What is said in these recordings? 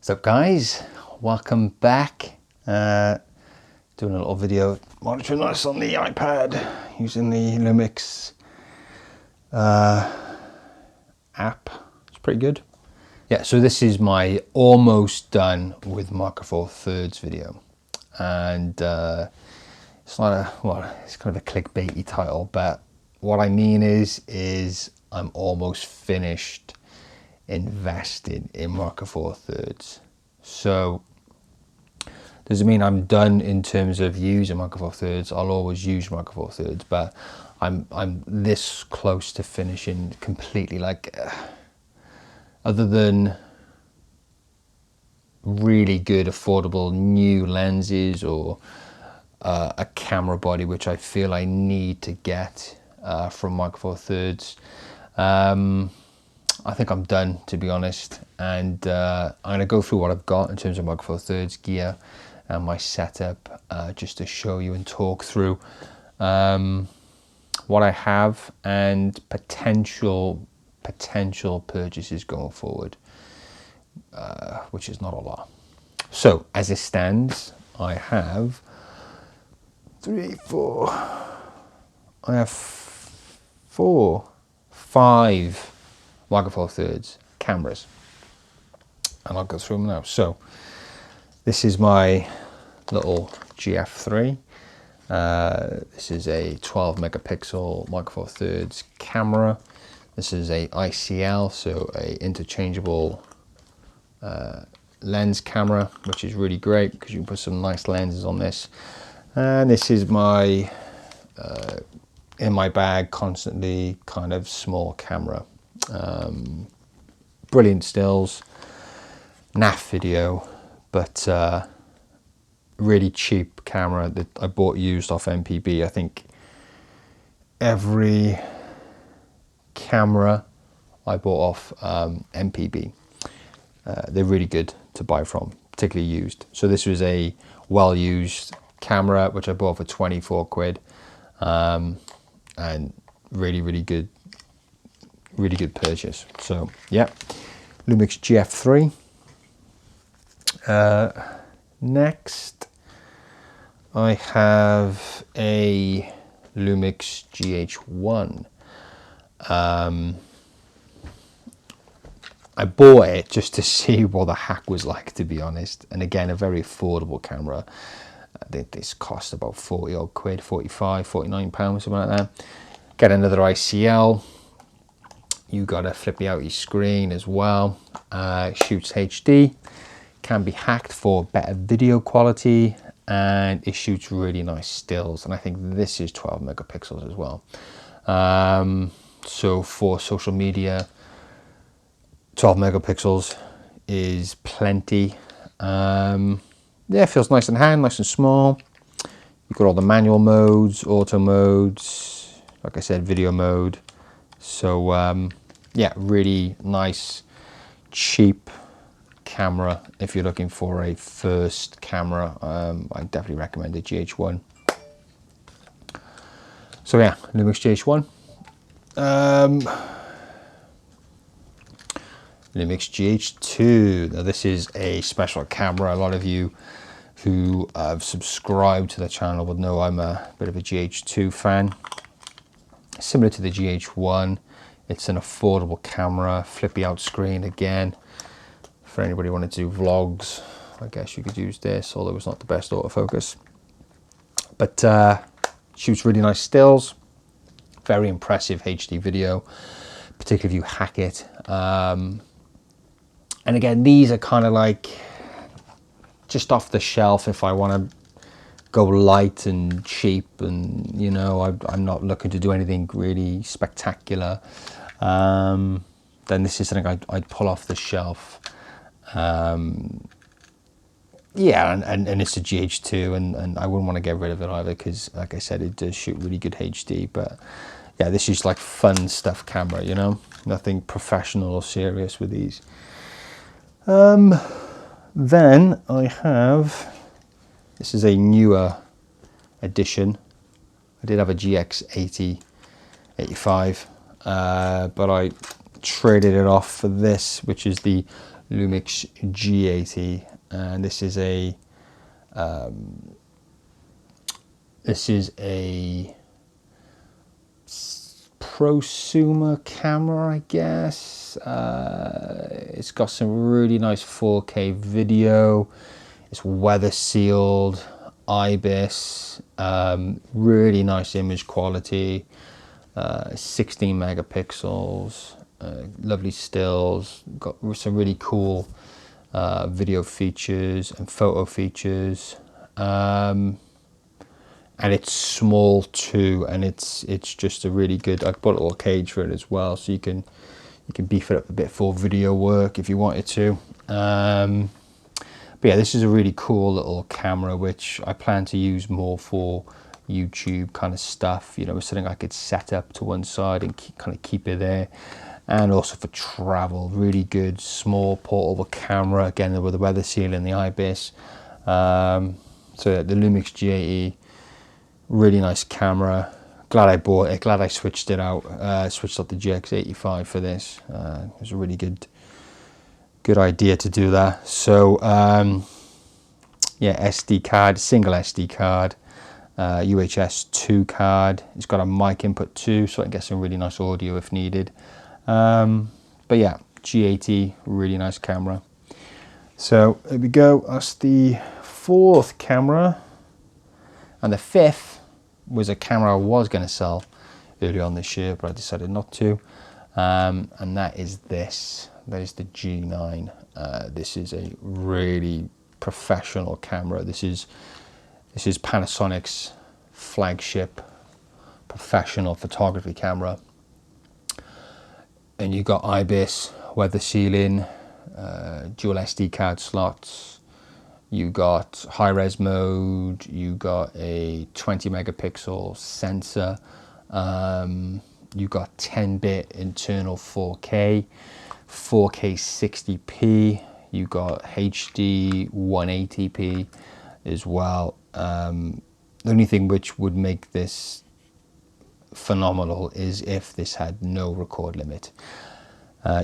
What's up, guys? Welcome back. Doing a little video monitoring this on the iPad using the Lumix app. It's pretty good. Yeah, so this is my almost done with Micro Four Thirds video, and it's not it's kind of a clickbaity title, but what I mean is I'm almost finished invested in Micro Four Thirds. So doesn't mean I'm done in terms of using Micro Four Thirds. I'll always use Micro Four Thirds, but I'm this close to finishing completely. Like, other than really good, affordable new lenses or a camera body, which I feel I need to get from Micro Four Thirds, I think I'm done, to be honest. And I'm going to go through what I've got in terms of Micro Four Thirds gear and my setup, just to show you and talk through what I have and potential purchases going forward, which is not a lot. So as it stands, I have five Micro Four Thirds cameras, and I'll go through them now. So this is my little GF3. This is a 12 megapixel Micro Four Thirds camera. This is a ICL, so a interchangeable lens camera, which is really great because you can put some nice lenses on this. And this is my in my bag constantly kind of small camera. Brilliant stills, naff video, but really cheap camera that I bought used off MPB. I think every camera I bought off MPB, they're really good to buy from, particularly used. So this was a well-used camera which I bought for 24 quid, and really good purchase. So yeah, Lumix GF3. Next I have a Lumix GH1. I bought it just to see what the hack was like, to be honest. And again, a very affordable camera. I think this cost about 40 odd quid, 45, 49 pounds, something like that. Get another ICL. You got a flippy out your screen as well. Shoots HD, can be hacked for better video quality, and it shoots really nice stills. And I think this is 12 megapixels as well. So for social media, 12 megapixels is plenty. Yeah, it feels nice in hand, nice and small. You've got all the manual modes, auto modes, like I said, video mode. So yeah, really nice, cheap camera if you're looking for a first camera. I definitely recommend the GH1. So yeah, Lumix GH1. Lumix GH2. Now this is a special camera. A lot of you who have subscribed to the channel would know I'm a bit of a GH2 fan. Similar to the GH1, it's an affordable camera, flippy out screen again. For anybody who wanted to do vlogs, I guess you could use this, although it's not the best autofocus. But shoots really nice stills, very impressive HD video, particularly if you hack it. And again, these are kind of like just off the shelf if I want to go light and cheap, and you know, I'm not looking to do anything really spectacular. Then this is something I'd pull off the shelf. Yeah, and it's a GH2, and I wouldn't want to get rid of it either because, like I said, it does shoot really good HD. But yeah, this is like fun stuff camera, you know, nothing professional or serious with these. Then I have, this is a newer edition. I did have a GX80, 85, but I traded it off for this, which is the Lumix G80, and this is a prosumer camera, I guess. It's got some really nice 4K video. It's weather sealed, IBIS, really nice image quality, 16 megapixels, lovely stills, got some really cool video features and photo features. And it's small too, and it's just a really good. I bought a little cage for it as well, so you can beef it up a bit for video work if you wanted to. But yeah, this is a really cool little camera which I plan to use more for YouTube kind of stuff. You know, it's something I could set up to one side and kind of keep it there, and also for travel. Really good small portable camera, again with the weather seal and the IBIS. So yeah, the Lumix G80. Really nice camera. Glad I bought it. Glad I switched it out. Switched out the GX85 for this. It was a really good idea to do that. So yeah, SD card, single SD card, UHS 2 card. It's got a mic input too, so I can get some really nice audio if needed. But yeah, G80, really nice camera. So there we go. That's the 4th camera, and the 5th was a camera I was going to sell earlier on this year, but I decided not to. And that is this. That is the G9. This is a really professional camera. This is Panasonic's flagship professional photography camera. And you got IBIS, weather sealing, dual SD card slots. You got high res mode, you got a 20 megapixel sensor, you got 10-bit internal 4K, 4K 60p, you got HD 180p as well. The only thing which would make this phenomenal is if this had no record limit.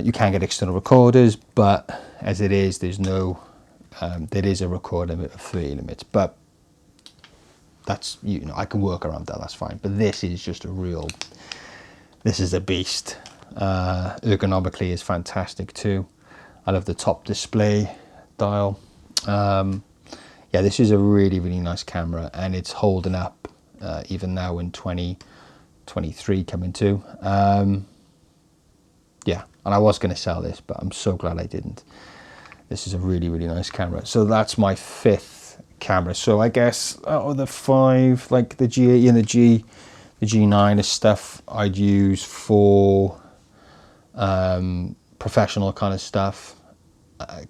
You can get external recorders, but as it is, there's no there is a record limit of 30 limits, but that's, you know, I can work around that, that's fine. But this is just this is a beast. Ergonomically is fantastic too. I love the top display dial. Yeah, this is a really nice camera, and it's holding up even now in 2023 coming to. Yeah, and I was going to sell this, but I'm so glad I didn't. This is a really nice camera. So that's my 5th camera. So I guess out of the 5, like the G80 and the G9 is stuff I'd use for professional kind of stuff,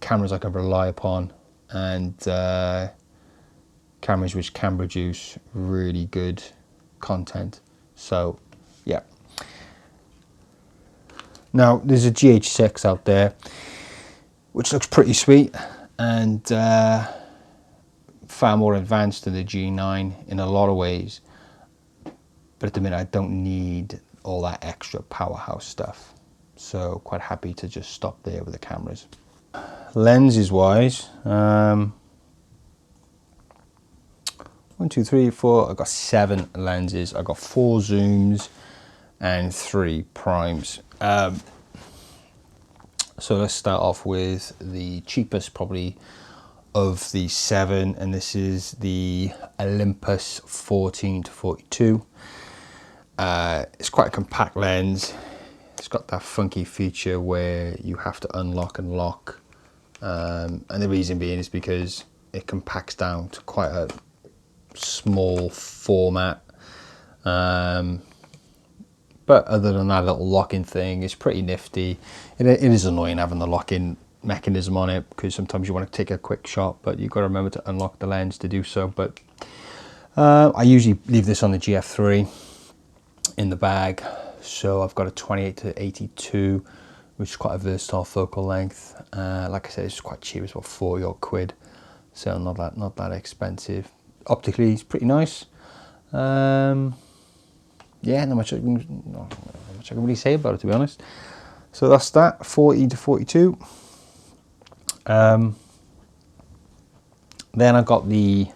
cameras I can rely upon, and cameras which can produce really good content. So yeah. Now there's a GH6 out there which looks pretty sweet, and far more advanced than the G9 in a lot of ways. But at the minute I don't need all that extra powerhouse stuff. So quite happy to just stop there with the cameras. Lenses wise, 1, 2, 3, 4, I've got 7 lenses. I've got 4 zooms and 3 primes. So let's start off with the cheapest probably of the 7, and this is the Olympus 14-42. It's quite a compact lens. It's got that funky feature where you have to unlock and lock, and the reason being is because it compacts down to quite a small format. But other than that little locking thing, it's pretty nifty. It is annoying having the locking mechanism on it, because sometimes you want to take a quick shot, but you've got to remember to unlock the lens to do so. But I usually leave this on the GF3 in the bag. So I've got a 28-82, which is quite a versatile focal length. Like I said, it's quite cheap. It's about 40 odd quid, so not that expensive. Optically, it's pretty nice. Yeah, not much I can really say about it, to be honest. So that's that, 40-42. Then I got the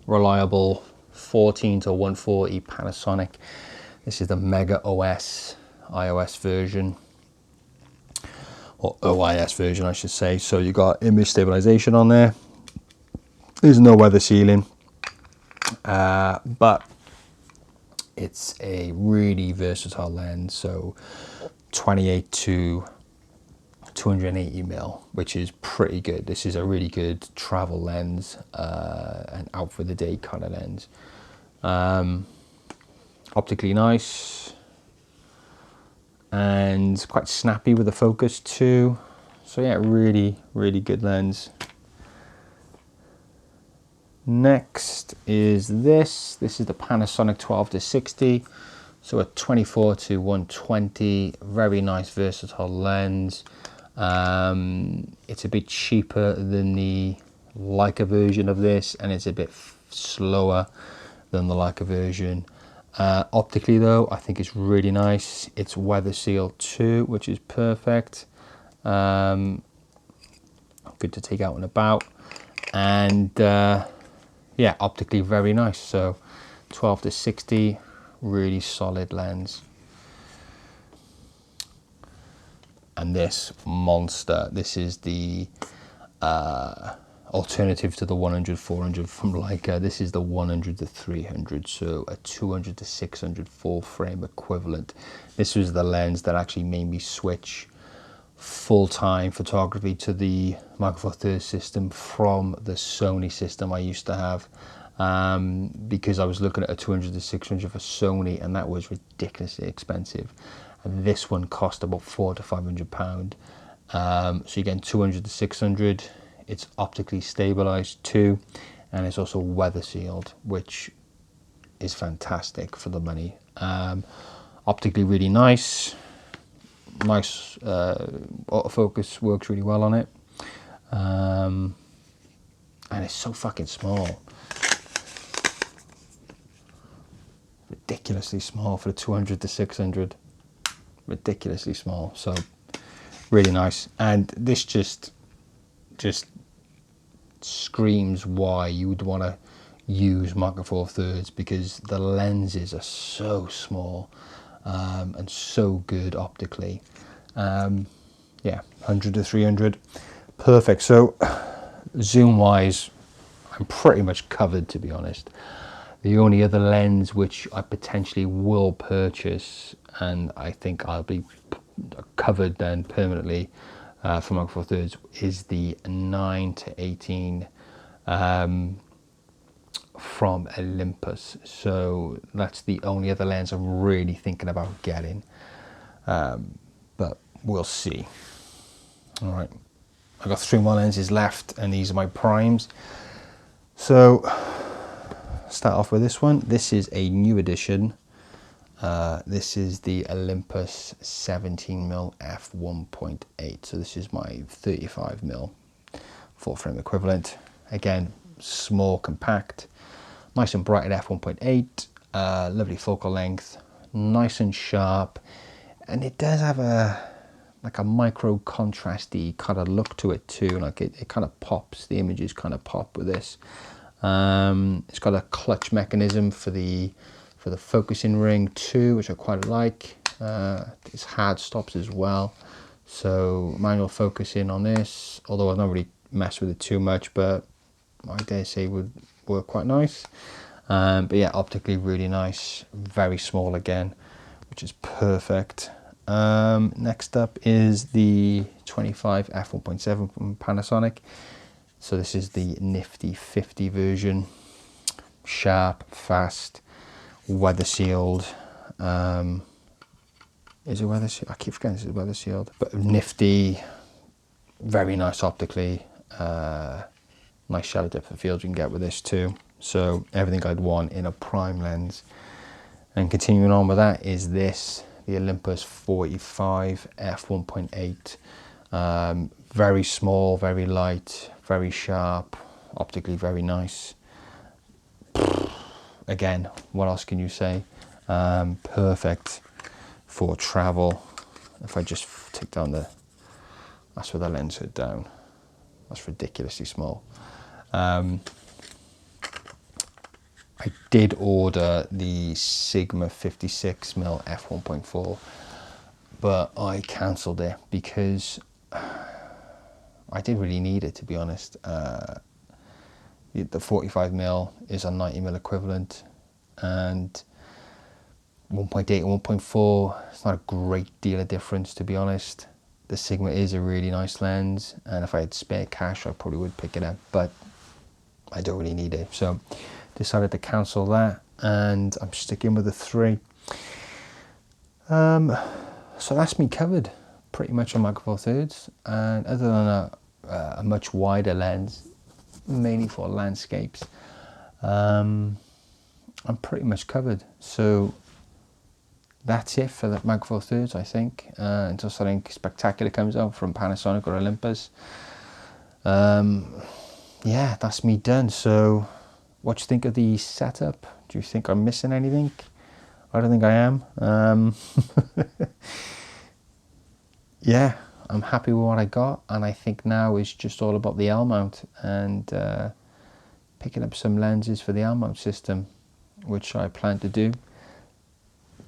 reliable 14 to 140 Panasonic. This is the Mega OS iOS version, or OIS version I should say. So you got image stabilization on there. There's no weather sealing, but it's a really versatile lens. So 28 to 280 mil, which is pretty good. This is a really good travel lens, and out for the day kind of lens. Optically nice and quite snappy with the focus too. So yeah, really, really good lens. Next is this. This is the Panasonic 12 to 60. So a 24 to 120, very nice versatile lens. It's a bit cheaper than the Leica version of this, and it's a bit slower than the Leica version. Optically though, I think it's really nice. It's weather sealed too, which is perfect. Good to take out and about. And yeah, optically very nice. So 12 to 60, really solid lens. And this monster, this is the alternative to the 100-400 from Leica. This is the 100 to 300, so a 200 to 600 full frame equivalent. This was the lens that actually made me switch full-time photography to the Micro Four Thirds system from the Sony system I used to have, because I was looking at a 200 to 600 for Sony, and that was ridiculously expensive. And this one cost about £400 to £500. So you're getting 200 to 600. It's optically stabilized too, and it's also weather sealed, which is fantastic for the money. Optically really nice. Nice autofocus works really well on it, and it's so fucking small, ridiculously small for the 200 to 600, ridiculously small. So really nice, and this just screams why you would want to use Micro Four Thirds, because the lenses are so small, and so good optically. Yeah, 100 to 300, perfect. So zoom wise, I'm pretty much covered, to be honest. The only other lens which I potentially will purchase, and I think I'll be covered then permanently for Micro Four Thirds, is the 9 to 18 from Olympus. So that's the only other lens I'm really thinking about getting, but we'll see. All right, I've got 3 more lenses left, and these are my primes. So start off with this one. This is a new edition. This is the Olympus 17mm f1.8. So this is my 35mm full frame equivalent. Again, small, compact, nice and bright at f1.8. Lovely focal length, nice and sharp, and it does have a micro contrasty kind of look to it too. Like it kind of pops. The images kind of pop with this. It's got a clutch mechanism for the focusing ring too, which I quite like. It's hard stops as well, so manual focusing on this, although I've not really messed with it too much, but I dare say would work quite nice. But yeah, optically really nice, very small again, which is perfect. Next up is the 25 f1.7 from Panasonic. So this is the nifty 50 version, sharp, fast, weather sealed. Is it weather sealed? I keep forgetting this is weather sealed, but nifty, very nice optically. Nice shallow depth of field you can get with this too. So everything I'd want in a prime lens. And continuing on with that is this, the Olympus 45 f1.8. Very small, very light, very sharp, optically very nice. Again, what else can you say? Perfect for travel. If I just take down the That's with the lens hood down. That's ridiculously small. I did order the Sigma 56mm f1.4, but I cancelled it because I didn't really need it, to be honest. The 45mm is a 90mm equivalent, and 1.8 and 1.4, it's not a great deal of difference, to be honest. The Sigma is a really nice lens, and if I had spare cash, I probably would pick it up, but I don't really need it. So decided to cancel that, and I'm sticking with the 3. So that's me covered pretty much on Micro Four Thirds, and other than a much wider lens, mainly for landscapes, I'm pretty much covered. So that's it for the Micro Four Thirds, I think, until something spectacular comes out from Panasonic or Olympus. Yeah, that's me done. So what do you think of the setup? Do you think I'm missing anything? I don't think I am. Yeah, I'm happy with what I got, and I think now is just all about the L mount and picking up some lenses for the L mount system, which I plan to do.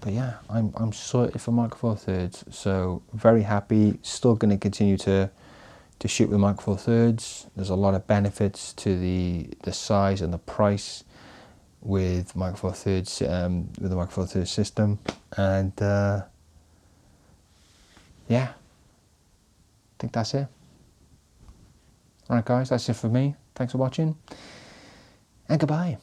But yeah, I'm sorted for Micro Four Thirds, so very happy. Still going to continue to shoot with Micro Four Thirds. There's a lot of benefits to the size and the price with Micro Four Thirds, with the Micro Four Thirds system, and yeah, I think that's it. Alright guys, that's it for me. Thanks for watching, and goodbye.